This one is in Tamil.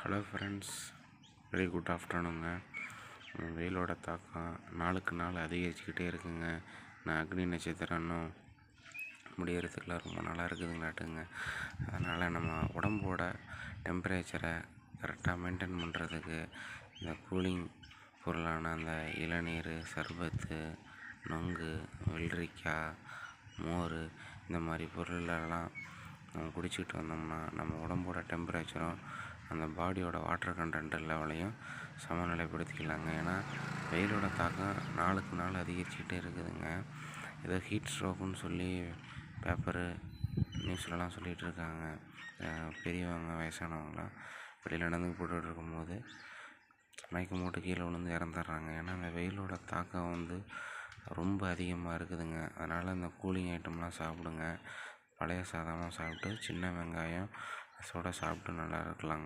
ஹலோ ஃப்ரெண்ட்ஸ், வெரி குட் ஆஃப்டர்நூனுங்க. வெயிலோட தாக்கம் நாளுக்கு நாள் அதிகரிச்சுக்கிட்டே இருக்குங்க. நான் அக்னி நட்சத்திரம் இன்னும் முடியறதுக்குலாம் ரொம்ப நாளாக இருக்குதுங்களாட்டுங்க. அதனால் நம்ம உடம்போட டெம்பரேச்சரை கரெக்டாக மெயின்டைன் பண்ணுறதுக்கு இந்த கூலிங் பொருளான அந்த இளநீர், சர்பத்து, நொங்கு, வெள்ளரிக்காய், மோர் இந்த மாதிரி பொருளெல்லாம் நம்ம குடிச்சிட்டு வந்தோம்னா நம்ம உடம்போட டெம்பரேச்சரும் அந்த பாடியோட வாட்டர் கண்டென்ட் லெவலையும் சமநிலைப்படுத்திக்கலாங்க. ஏன்னா வெயிலோட தாக்கம் நாளுக்கு நாள் அதிகரிச்சுக்கிட்டே இருக்குதுங்க. ஏதோ ஹீட் ஸ்ட்ரோக்குன்னு சொல்லி பேப்பரு நியூஸ்லலாம் சொல்லிகிட்டு இருக்காங்க. பெரியவங்க, வயசானவங்களாம் வெளியில் நடந்து போட்டுட்டு இருக்கும்போது மயக்கம் போட்டு கீழே விழுந்து இறந்துடுறாங்க. ஏன்னா அந்த வெயிலோட தாக்கம் ரொம்ப அதிகமாக இருக்குதுங்க. அதனால் இந்த கூலிங் ஐட்டம்லாம் சாப்பிடுங்க. பழைய சாதமாக சாப்பிட்டு சின்ன வெங்காயம் சோடா சாப்பிட்டு நல்லா இருக்கலாங்க.